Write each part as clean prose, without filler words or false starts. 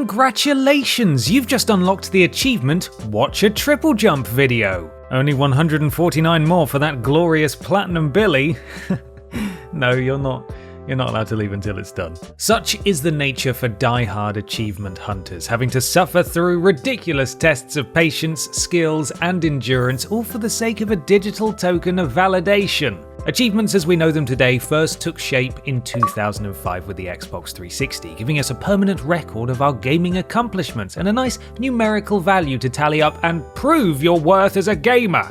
Congratulations! You've just unlocked the achievement, Watch a Triple Jump video. Only 149 more for that glorious Platinum Billy. No, you're not. You're not allowed to leave until it's done. Such is the nature for die-hard achievement hunters, having to suffer through ridiculous tests of patience, skills, and endurance, all for the sake of a digital token of validation. Achievements as we know them today first took shape in 2005 with the Xbox 360, giving us a permanent record of our gaming accomplishments and a nice numerical value to tally up and prove your worth as a gamer.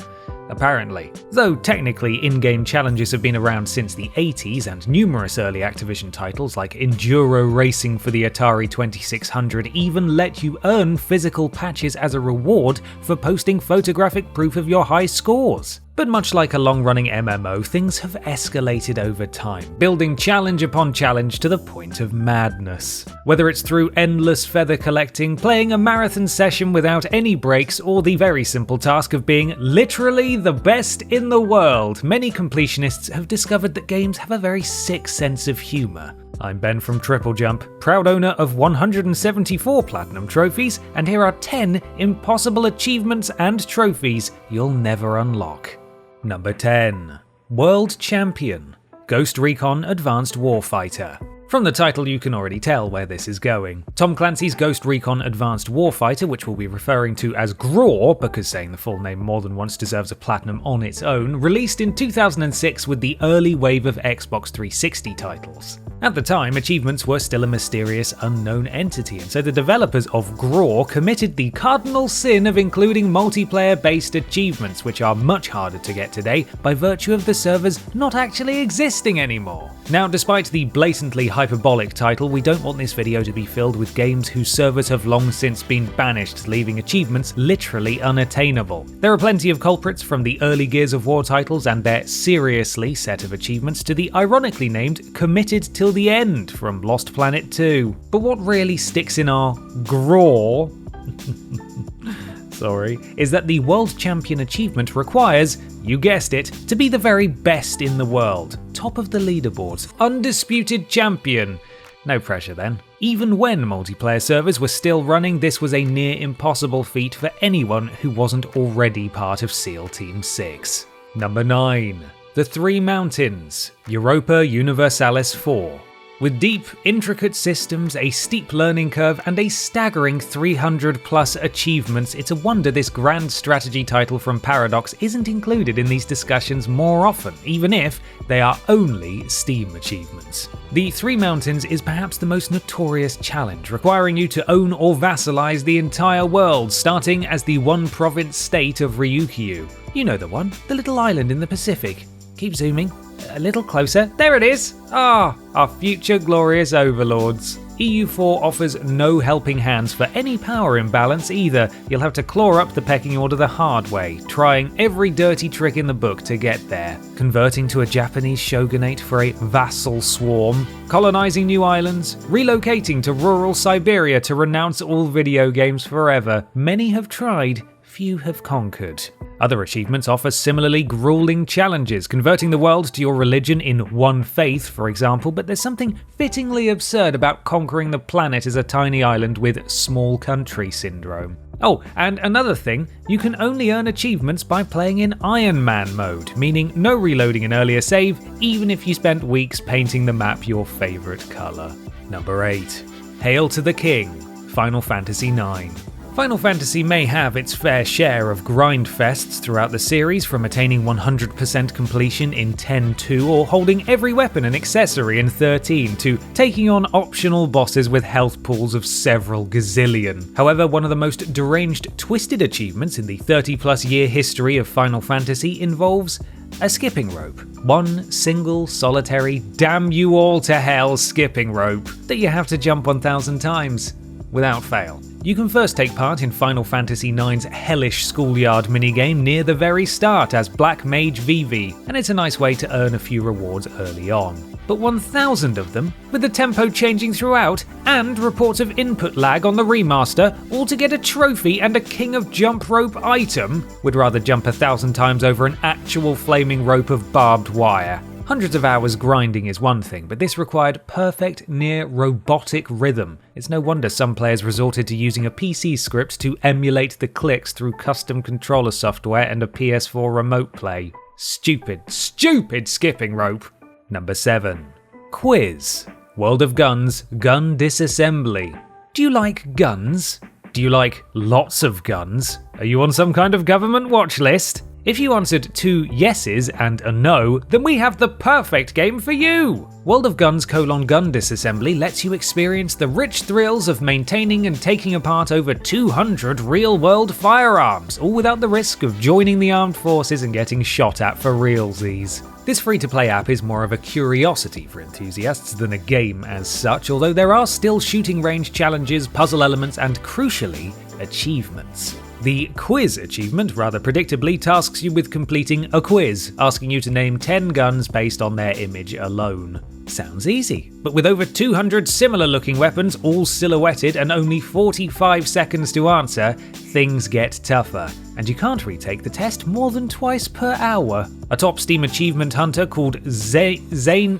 Apparently. Though technically in-game challenges have been around since the 80s, and numerous early Activision titles like Enduro Racing for the Atari 2600 even let you earn physical patches as a reward for posting photographic proof of your high scores. But much like a long-running MMO, things have escalated over time, building challenge upon challenge to the point of madness. Whether it's through endless feather collecting, playing a marathon session without any breaks, or the very simple task of being literally the best in the world, many completionists have discovered that games have a very sick sense of humour. I'm Ben from Triple Jump, proud owner of 174 Platinum Trophies, and here are 10 impossible achievements and trophies you'll never unlock. Number 10. World Champion, Ghost Recon Advanced Warfighter. From the title you can already tell where this is going. Tom Clancy's Ghost Recon Advanced Warfighter, which we'll be referring to as GRAW because saying the full name more than once deserves a platinum on its own, released in 2006 with the early wave of Xbox 360 titles. At the time, achievements were still a mysterious, unknown entity, and so the developers of GRAW committed the cardinal sin of including multiplayer-based achievements, which are much harder to get today by virtue of the servers not actually existing anymore. Now, despite the blatantly hyperbolic title, we don't want this video to be filled with games whose servers have long since been banished, leaving achievements literally unattainable. There are plenty of culprits, from the early Gears of War titles and their seriously set of achievements to the ironically named Committed Till the End from Lost Planet 2. But what really sticks in our GRAW is that the World Champion achievement requires, you guessed it, to be the very best in the world. Top of the leaderboards, undisputed champion. No pressure then. Even when multiplayer servers were still running, this was a near impossible feat for anyone who wasn't already part of SEAL Team 6. Number 9. The Three Mountains, Europa Universalis 4. With deep, intricate systems, a steep learning curve, and a staggering 300 plus achievements, it's a wonder this grand strategy title from Paradox isn't included in these discussions more often, even if they are only Steam achievements. The Three Mountains is perhaps the most notorious challenge, requiring you to own or vassalize the entire world, starting as the one province state of Ryukyu. You know the one, the little island in the Pacific. Keep zooming. A little closer. There it is! Ah, our future glorious overlords. EU4 offers no helping hands for any power imbalance either. You'll have to claw up the pecking order the hard way, trying every dirty trick in the book to get there. Converting to a Japanese shogunate for a vassal swarm, colonizing new islands, relocating to rural Siberia to renounce all video games forever. Many have tried, few have conquered. Other achievements offer similarly grueling challenges, converting the world to your religion in one faith, for example, but there's something fittingly absurd about conquering the planet as a tiny island with small country syndrome. Oh, and another thing, you can only earn achievements by playing in Iron Man mode, meaning no reloading an earlier save, even if you spent weeks painting the map your favourite colour. Number 8. Hail to the King, Final Fantasy IX. Final Fantasy may have its fair share of grind fests throughout the series, from attaining 100% completion in 10-2 or holding every weapon and accessory in 13 to taking on optional bosses with health pools of several gazillion. However, one of the most deranged, twisted achievements in the 30-plus year history of Final Fantasy involves a skipping rope. One single, solitary, damn you all to hell skipping rope that you have to jump 1,000 times without fail. You can first take part in Final Fantasy IX's hellish schoolyard minigame near the very start as Black Mage Vivi, and it's a nice way to earn a few rewards early on. But 1,000 of them, with the tempo changing throughout, and reports of input lag on the remaster, all to get a trophy and a King of Jump Rope item, would rather jump 1,000 times over an actual flaming rope of barbed wire. Hundreds of hours grinding is one thing, but this required perfect, near robotic rhythm. It's no wonder some players resorted to using a PC script to emulate the clicks through custom controller software and a PS4 remote play. Stupid skipping rope. Number 7. Quiz. World of Guns, gun disassembly. Do you like guns? Do you like lots of guns? Are you on some kind of government watch list? If you answered 2 yeses and a no, then we have the perfect game for you! World of Guns: Gun Disassembly lets you experience the rich thrills of maintaining and taking apart over 200 real-world firearms, all without the risk of joining the armed forces and getting shot at for realsies. This free-to-play app is more of a curiosity for enthusiasts than a game as such, although there are still shooting range challenges, puzzle elements, and crucially, achievements. The quiz achievement, rather predictably, tasks you with completing a quiz, asking you to name 10 guns based on their image alone. Sounds easy, but with over 200 similar-looking weapons, all silhouetted, and only 45 seconds to answer, things get tougher, and you can't retake the test more than twice per hour. A top Steam achievement hunter called Zaynok,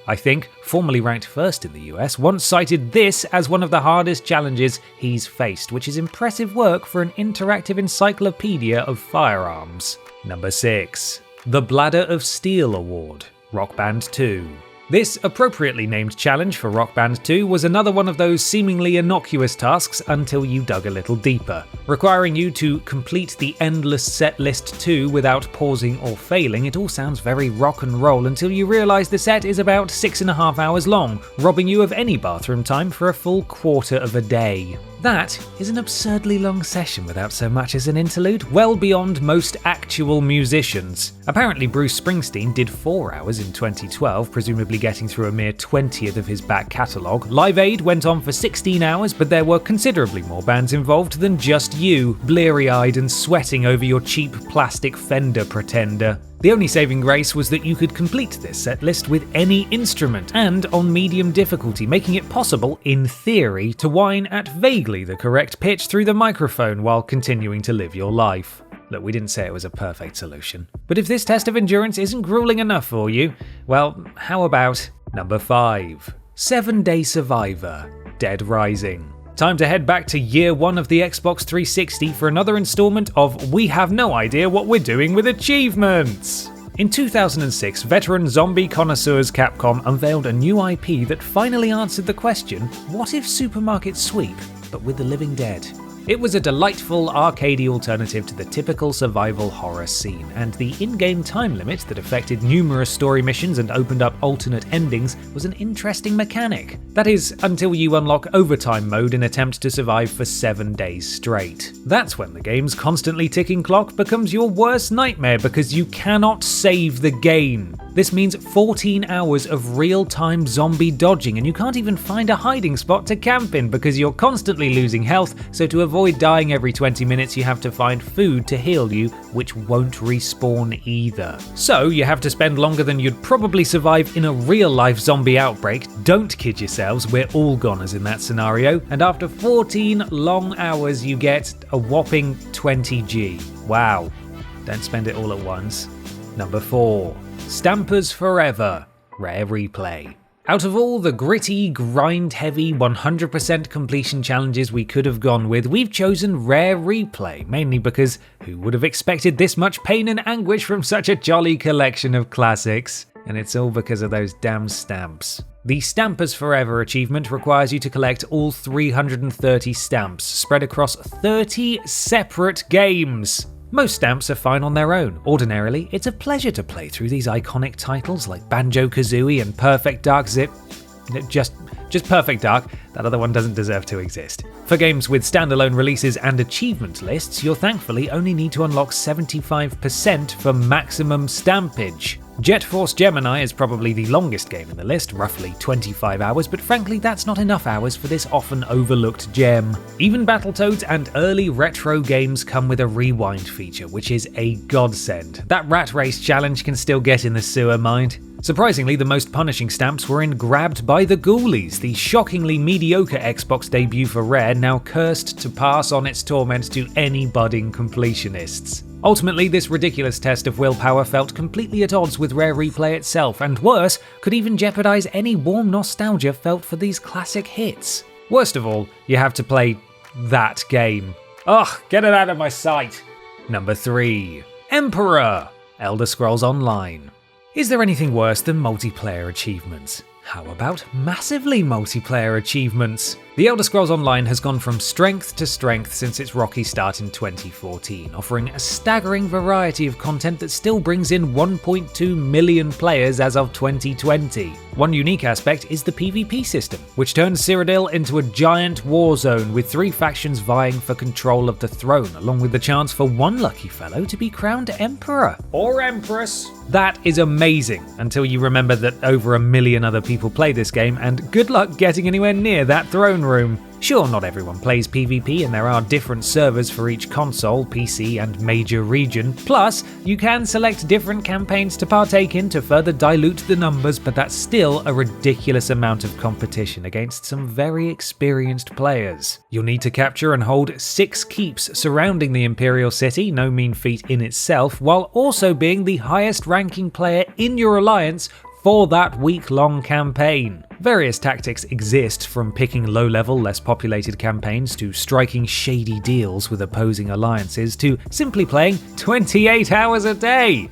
I think, formerly ranked first in the US, once cited this as one of the hardest challenges he's faced, which is impressive work for an interactive encyclopedia of firearms. Number 6. The Bladder of Steel Award. Rock Band 2. This appropriately named challenge for Rock Band 2 was another one of those seemingly innocuous tasks until you dug a little deeper, requiring you to complete the endless set list 2 without pausing or failing. It all sounds very rock and roll until you realise the set is about 6.5 hours long, robbing you of any bathroom time for a full quarter of a day. That is an absurdly long session without so much as an interlude, well beyond most actual musicians. Apparently Bruce Springsteen did 4 hours in 2012, presumably getting through a mere 20th of his back catalogue. Live Aid went on for 16 hours, but there were considerably more bands involved than just you, bleary-eyed and sweating over your cheap plastic Fender Pretender. The only saving grace was that you could complete this set list with any instrument and on medium difficulty, making it possible, in theory, to whine at vaguely the correct pitch through the microphone while continuing to live your life. Look, we didn't say it was a perfect solution. But if this test of endurance isn't grueling enough for you, well, how about number 5? 7-Day Survivor, Dead Rising. Time to head back to year 1 of the Xbox 360 for another installment of We Have No Idea What We're Doing with Achievements. In 2006, veteran zombie connoisseurs Capcom unveiled a new IP that finally answered the question, what if Supermarket Sweep, but with the living dead? It was a delightful arcadey alternative to the typical survival horror scene, and the in-game time limit that affected numerous story missions and opened up alternate endings was an interesting mechanic. That is, until you unlock overtime mode and attempt to survive for 7 days straight. That's when the game's constantly ticking clock becomes your worst nightmare because you cannot save the game. This means 14 hours of real-time zombie dodging, and you can't even find a hiding spot to camp in because you're constantly losing health, so to avoid dying every 20 minutes you have to find food to heal you, which won't respawn either. So you have to spend longer than you'd probably survive in a real-life zombie outbreak. Don't kid yourselves, we're all goners in that scenario, and after 14 long hours you get a whopping 20G. Wow. Don't spend it all at once. Number 4. Stampers Forever, Rare Replay. Out of all the gritty, grind-heavy, 100% completion challenges we could have gone with, we've chosen Rare Replay, mainly because who would have expected this much pain and anguish from such a jolly collection of classics? And it's all because of those damn stamps. The Stampers Forever achievement requires you to collect all 330 stamps, spread across 30 separate games. Most stamps are fine on their own. Ordinarily, it's a pleasure to play through these iconic titles like Banjo-Kazooie and Perfect Dark Zip. Just Perfect Dark, that other one doesn't deserve to exist. For games with standalone releases and achievement lists, you'll thankfully only need to unlock 75% for maximum stampage. Jet Force Gemini is probably the longest game in the list, roughly 25 hours, but frankly that's not enough hours for this often overlooked gem. Even Battletoads and early retro games come with a rewind feature, which is a godsend. That rat race challenge can still get in the sewer, mind. Surprisingly, the most punishing stamps were in Grabbed by the Ghoulies, the shockingly mediocre Xbox debut for Rare, now cursed to pass on its torment to any budding completionists. Ultimately, this ridiculous test of willpower felt completely at odds with Rare Replay itself, and worse, could even jeopardize any warm nostalgia felt for these classic hits. Worst of all, you have to play that game. Ugh, get it out of my sight! Number 3. Emperor! Elder Scrolls Online. Is there anything worse than multiplayer achievements? How about massively multiplayer achievements? The Elder Scrolls Online has gone from strength to strength since its rocky start in 2014, offering a staggering variety of content that still brings in 1.2 million players as of 2020. One unique aspect is the PvP system, which turns Cyrodiil into a giant war zone with 3 factions vying for control of the throne, along with the chance for one lucky fellow to be crowned Emperor or Empress. That is amazing, until you remember that over 1 million other people play this game, and good luck getting anywhere near that throne room. Sure, not everyone plays PvP, and there are different servers for each console, PC, and major region. Plus, you can select different campaigns to partake in to further dilute the numbers, but that's still a ridiculous amount of competition against some very experienced players. You'll need to capture and hold 6 keeps surrounding the Imperial City, no mean feat in itself, while also being the highest ranking player in your alliance for that week-long campaign. Various tactics exist, from picking low-level, less populated campaigns to striking shady deals with opposing alliances to simply playing 28 hours a day.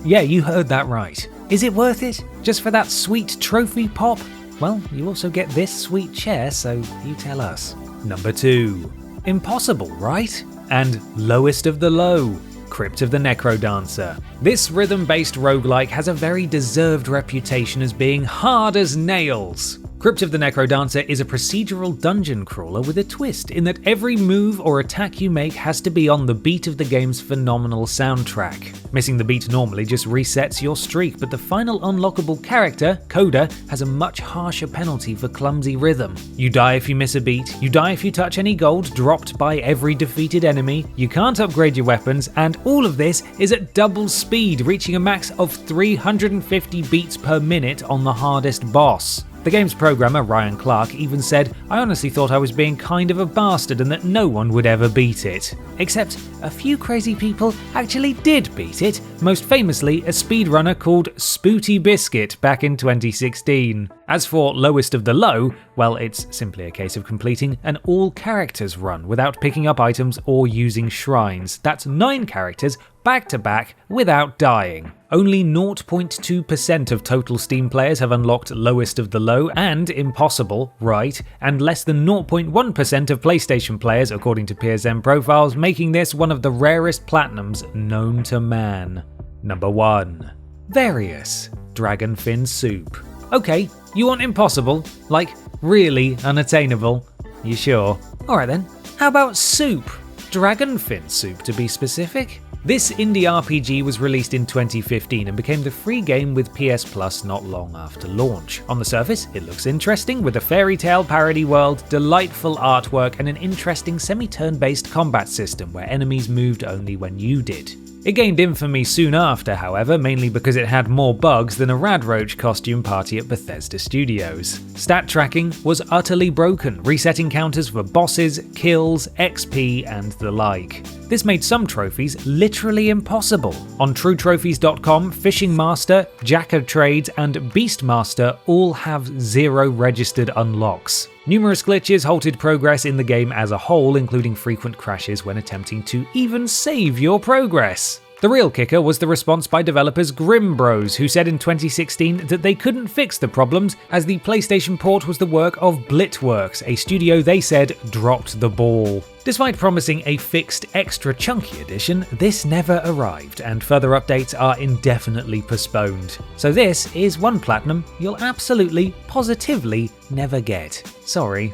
Yeah, you heard that right. Is it worth it? Just for that sweet trophy pop? Well, you also get this sweet chair, so you tell us. Number 2. Impossible, right? And lowest of the low. Crypt of the Necrodancer. This rhythm-based roguelike has a very deserved reputation as being hard as nails. Crypt of the Necrodancer is a procedural dungeon crawler with a twist in that every move or attack you make has to be on the beat of the game's phenomenal soundtrack. Missing the beat normally just resets your streak, but the final unlockable character, Coda, has a much harsher penalty for clumsy rhythm. You die if you miss a beat, you die if you touch any gold dropped by every defeated enemy, you can't upgrade your weapons, and all of this is at double speed, reaching a max of 350 beats per minute on the hardest boss. The game's programmer, Ryan Clark, even said, "I honestly thought I was being kind of a bastard and that no one would ever beat it." Except a few crazy people actually did beat it, most famously a speedrunner called Spooty Biscuit back in 2016. As for lowest of the low, well, it's simply a case of completing an all-characters run without picking up items or using shrines. That's 9 characters back to back without dying. Only 0.2% of total Steam players have unlocked Lowest of the Low and Impossible, right, and less than 0.1% of PlayStation players, according to PSN profiles, making this one of the rarest platinums known to man. Number 1. Various Dragonfin Soup. Okay, you want impossible? Like, really unattainable? You sure? Alright then, how about Soup? Dragonfin Soup to be specific? This indie RPG was released in 2015 and became the free game with PS Plus not long after launch. On the surface, it looks interesting, with a fairy tale parody world, delightful artwork, and an interesting semi-turn-based combat system where enemies moved only when you did. It gained infamy soon after, however, mainly because it had more bugs than a Radroach costume party at Bethesda Studios. Stat tracking was utterly broken, resetting counters for bosses, kills, XP, and the like. This made some trophies literally impossible. On TrueTrophies.com, Fishing Master, Jack of Trades, and Beastmaster all have 0 registered unlocks. Numerous glitches halted progress in the game as a whole, including frequent crashes when attempting to even save your progress. The real kicker was the response by developers Grimbros, who said in 2016 that they couldn't fix the problems as the PlayStation port was the work of Blitworks, a studio they said dropped the ball. Despite promising a fixed extra chunky edition, this never arrived, and further updates are indefinitely postponed. So this is one platinum you'll absolutely, positively never get. Sorry.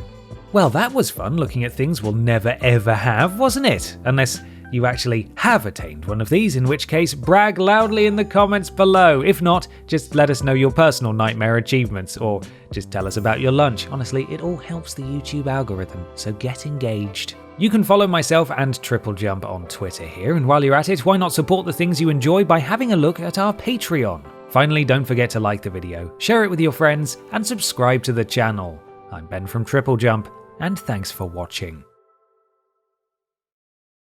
Well, that was fun looking at things we'll never ever have, wasn't it? Unless you actually have attained one of these, in which case brag loudly in the comments below. If not, just let us know your personal nightmare achievements, or just tell us about your lunch. Honestly, it all helps the YouTube algorithm, so get engaged. You can follow myself and Triple Jump on Twitter here, and while you're at it, why not support the things you enjoy by having a look at our Patreon? Finally, don't forget to like the video, share it with your friends, and subscribe to the channel. I'm Ben from Triple Jump, and thanks for watching.